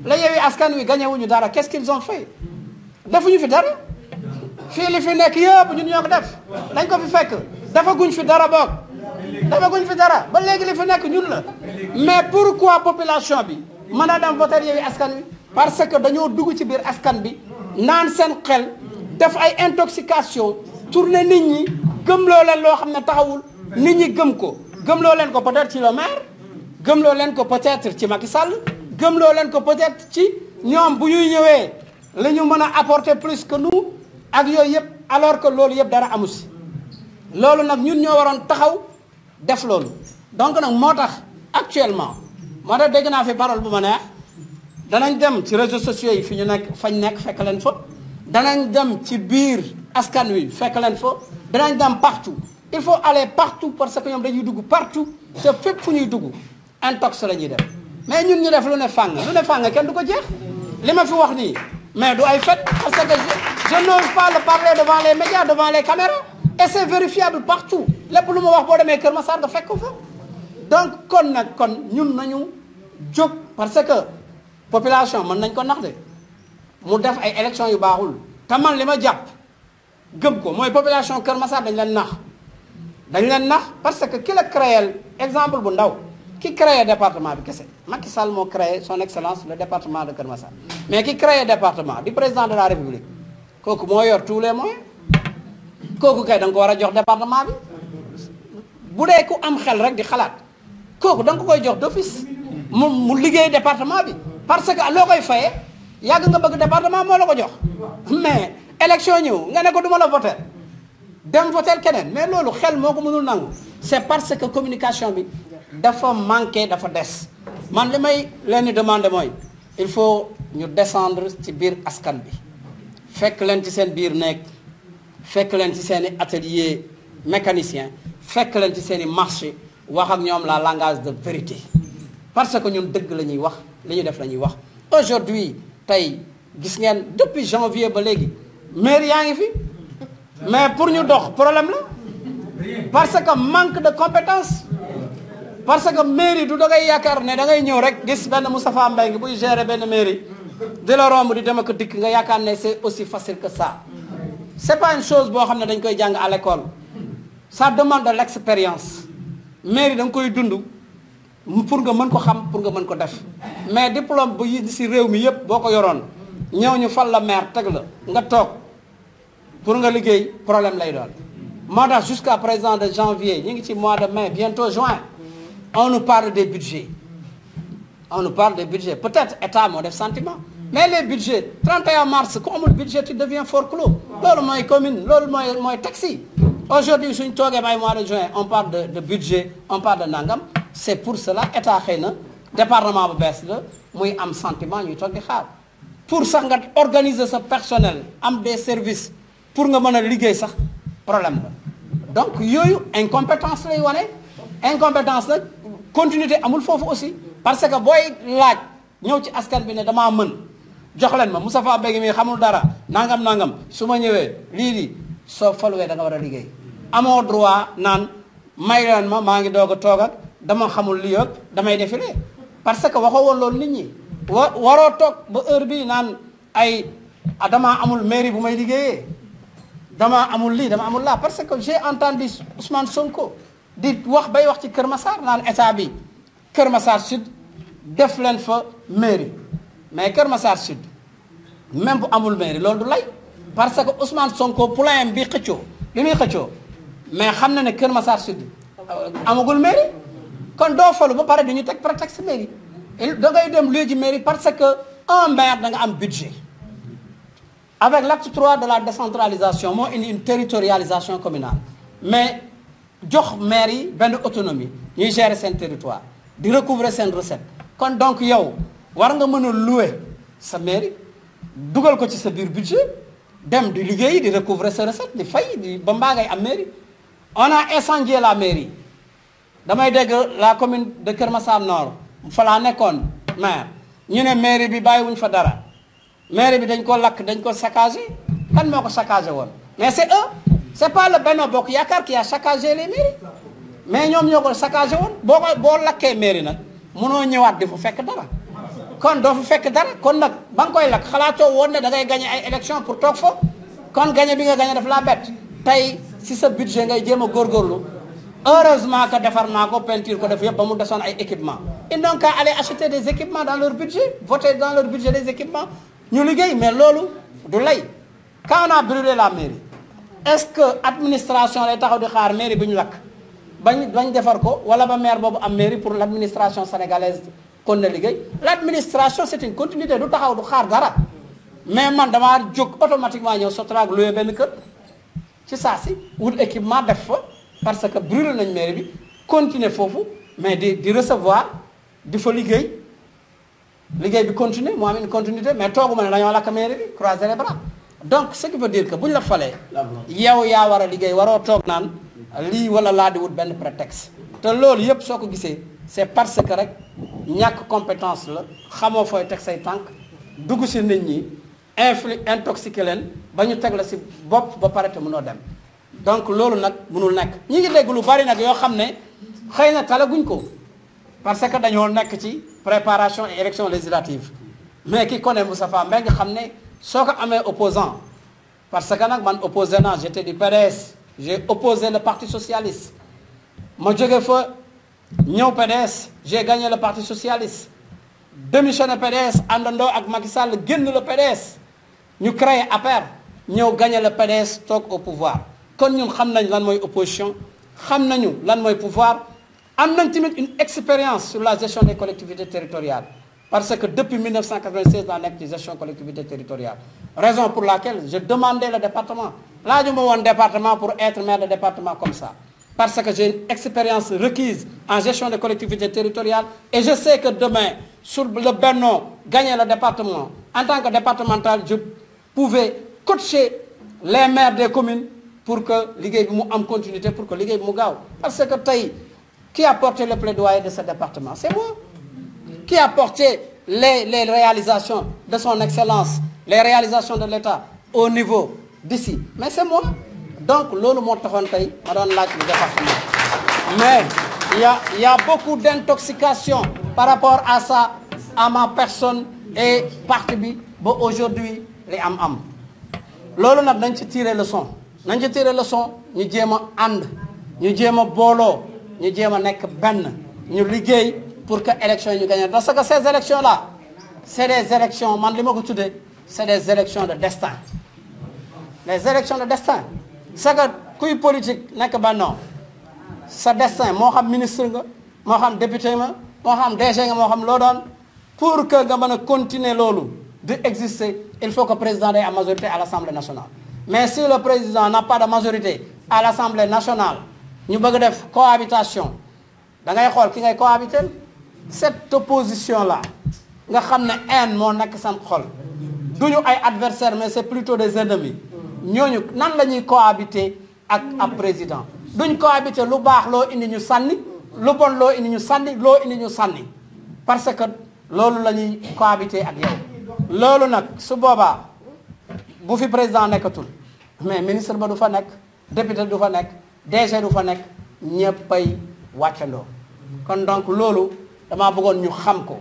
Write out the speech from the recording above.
la Yewwi Askan Wi gagné wuñu dara qu'est-ce qu'ils ont fait defuñu fi dara fii li fi nekk yëpp ñun ñoo ko def dañ ko fi fekk defaguñ fi dara boog defaguñ fi dara ba léegi li fi nekk ñun la mais pourquoi population bi mën a dem voter Yewwi Askan Wi parce que dañoo dugg ci biir askan bi naan seen xel def ay intoxication tourner nit ñi gëmloo leen loo xam ne taxawul nit ñi gëm ko gëmloo leen ko peut-être ci le maire gëmloo leen ko peut-être ci Macky Sall gëmloo leen ko peut-être ci ñoom bu ñuy ñëwee la ñu mën a apporter plus que nous ak yooyu yëpp alors que loolu yëpp dara amu si loolu nag ñun ñoo waroon taxaw def loolu donc nag moo tax actuellement moo tax dégg naa fi parole bu ma neex danañ dem ci réseaux sociaux yi fi ñu nekk fañ nekk fekk leen fa danañ dem ci biir askan wi fekk leen fa danañ dem partout il faut aller partout parce que ñoom dañuy dugg partout te fépp fu ñuy dugg intox la ñuy def mais ñun ñu def lu ne fàng kenn du ko jeex li ma fi wax nii mais du ay fait parce que je n'ose pas le parler devant les médias devant les caméras et c'est vérifiable partout lépp lu ma wax boo demee Kër Massar nga fekk ko fa donc kon nag kon ñun nañu jóg parce que population mën nañ ko nax de mu def ay élections yu baaxul te man li ma jàpp gëm ko mooy population Kër Massar dañ leen nax parce que ki la créé exemple bu ndaw ki créé département bi kese Macky Sall moo créé son excellence le département de Kër Massar mais ki créé département di président de la République kooku moo yor tous les moyens kooku kay da nga ko war a jox département bi bu dee ku am xel rek di xalaat kooku da nga ko koy jox d'office mu liggéey département bi parce que loo koy fayee yàgg nga bëgg département moo la ko jox mais élection ñëw nga ne ko du ma la voter dem voter keneen mais loolu xel moo ko mënul nangu c'est parce que communication bi dafa manqué dafa des man li may leen di demander mooy il faut ñu descendre ci biir askan bi fekk leen ci seen biir nekk fekk leen ci seen i atelier mécanicien fekk leen ci seen i marché wax ak ñoom la langage de vérité parce que ñun dëgg la ñuy wax li ñu def la ñuy wax aujourd'hui tey gis ngeen depuis janvier ba léegi maire yaa ngi fi mais pour ñu dox problème la parce que manque de compétence parce que mairie du dangay yaakaar ne da ngay ñëw rek gis benn Moustapha Mbengue buy gérer benn mairie di la romb di dem ak dikk nga yaakaar ne c'est aussi facile que ça c'est pas une chose boo xam ne dañ koy jàng à l'école ça demande de l'expérience mairie da nga koy dund pour nga mën ko xam pour nga mën ko def mais diplôme bu yi si réew mi yëpp boo ko yoroon ñëw ñu fal la maire teg la nga toog pour nga liggéey problème lay doon moo tax jusqu'à présent de janvier ñu ngi ci mois de mai bientôt juin on nous parle des budgets peut-être état moo def sentiment mais les budgets 31 mars ku amul budget tu deviens fort clos loolu mooy commune loolu mooy taxi aujourd'hui suñ toogee bay mois de juin on parle de budget on parle de nangam c'est pour cela état xëy na département bu bees la muy am sentiment ñuy toog di xaar pour sax nga organiser sa personnel am des services pour nga mën a liggéey sax problème la donc yooyu incompétence lay wane incompétence nag continuité amul foofu aussi parce que booy laaj ñëw ci askan bi ne damaa mën jox leen ma Moustapha Mbengue mi xamul dara nangam su ma ñëwee lii soo faluwee da nga war a liggéey amoo droit naan may leen ma maa ngi doog a toog ak dama xamul lii ak damay défilé parce que waxoo woon loolu nit ñi waroo toog ba heure bii naan ay damaa amul mairie bu may liggéeyee damaa amul lii dama amul laa parce que j'ai entendu Ousmane Sonko di wax bay wax ci Kër Massar naan état bi Kër Massar Sud def leen fa mairie mais Kër Massar Sud même bu amul mairie loolu du lay parce que Ousmane Sonko poulain bi xëccoo li muy xëccoo mais xam na ne Kër Massar Sud amagul mairie kon doo falu ba pare dañu teg prétexte mairie da ngay dem léegi mairie parce que un maire da nga am budget avec l'acte 3 de la décentralisation moo indi une territorialisation communale mais jox maire yi benn autonomie ñuy gérer seen territoire di recouvrer seen recette kon donc yow war nga mën a louer sa mairie dugal ko ci sa biir budget dem di liggéey di recouvrer sa recette di fay di ba mbaa ngay am mairie on a incendié la mairie damay dégg la commune de Kër Massar Nord fa laa nekkoon maire ñu ne mairie bi bàyyiwuñ fa dara mairie bi dañ ko lakk dañ ko saccagé kan moo ko saccagé woon mais c'est eux c'est pas le Benno Bokk Yaakaar qui a saccagé les mairies mais ñoom ñoo ko saccagé woon boo lakkee mairie nag mënoo ñëwaat di fa fekk dara kon doo fa fekk dara kon nag ba nga koy lakk xalaatoo woon ne da ngay gagné ay élection pour toog fa kon gagné bi nga gagné daf laa bett tey si sa budget ngay jéem a góorgóorlu heureusement que defar naa ko peinture ko def yëpp ba mu desoon ay équipement ils n'ont qu'à aller acheter des équipements dans leur budget voter dans leur budget des équipements ñu liggéey mais loolu du lay quand on a brûlé la mairie est-ce que administration lay taxaw di xaar mairie bi ñu lakk bañ defar ko wala ba maire boobu am mairie pour l'administration sénégalaise kon na liggéey l'administration c'est une continuité du taxaw du xaar dara mais man damaa jóg automatiquement ñëw Sotrac loué benn kër ci saa si wut équipement def fa parce que brûlé nañ mairie bi continuer foofu mais di recevoir di fa liggéey bi continuer moo am une continuité mais tooguma ne dañoo lakk mairie bi croiser les bras donc ce qui veut dire que bu ñu la falee yow yaa war a liggéey waroo toog naan lii wala laa di wut benn prétexte te loolu yëpp soo ko gisee c'est parce que rek ñàkk compétence la xamoo fooy teg say tànk dugg si nit ñi intoxiqué leen ba ñu teg la si bopp ba pare te mënoo dem donc loolu nag mënul nekk ñi ngi dégg lu bari nag yoo xam ne xëy na talaguñ ko parce que dañoo nekk ci préparation et élection législative mais ki connaît Moustapha Mbengue xam ne soo ko amee opposant parce que nag man opposé naa j'étais du PDS j'ai opposé le parti socialiste ma jóge fa ñëw PDS j'ai gagné le parti socialiste démissionné PDS àndandoo ak Macky Sall génn le PDS ñu créé APR ñëw gagné le PDS toog au pouvoir kon ñun xam nañ lan mooy opposition xam nañu lan mooy pouvoir am nañ tamit une expérience sur la gestion des collectivités territoriales parce que depuis 1996 daa nekk ci gestion collectivité territoriale raison pour laquelle je demandais le département laajuma woon département pour être maire de département comme ça parce que j'ai une expérience requise en gestion des collectivités territoriales et je sais que demain sur le Benno gagner le département en tant que départemental je pouvais coacher les maires des communes pour que liggéey bi mu am continuité pour que liggéey bi mu gaaw parce que tey qui a porté le plaidoyer de ce département c'est moi qui a porté les réalisations de son excellence les réalisations de l'État au niveau d'ici mais c'est moi donc loolu moo taxoon tey ma doon laaj le département mais il y a beaucoup d'intoxication par rapport à ça à ma personne et parti bi ba aujourd'hui li am loolu nag dañ ci tirer leçon ñu jéem a ànd ñu jéem a booloo ñu jéem a nekk benn ñu liggéey pour que élections yi ñu gagné parce que ces élections là c'est des élections man li ma ko tuddee c'est des élections de destin les élections de destin c'est que kuy politique nekk Benno sa destin moo xam ministre nga moo xam député nga moo xam DG nga moo xam loo doon pour que nga mën a continuer loolu di exister il faut que président day am majorité à l'Assemblée nationale mais si le président n'a pas de majorité à l'Assemblée nationale ñu bëgg def cohabitation da ngay xool ki ngay cohabiter cette opposition là nga xam ne haine moo nekk seen xol duñu ay adversaires mais c'est plutôt des ennemis ñooñu nan la ñuy cohabiter ak ab président duñ cohabiter lu baax loo indi ñu sànni lu bon loo indi ñu sànni loo indi ñu sànni parce que loolu la ñuy cohabiter ak yow loolu nag su boobaa bu fi président nekkatul mais ministre ba du fa nekk député du fa nekk DG du fa nekk ñëppay wàccandoo kon donc loolu damaa bëggoon ñu xam ko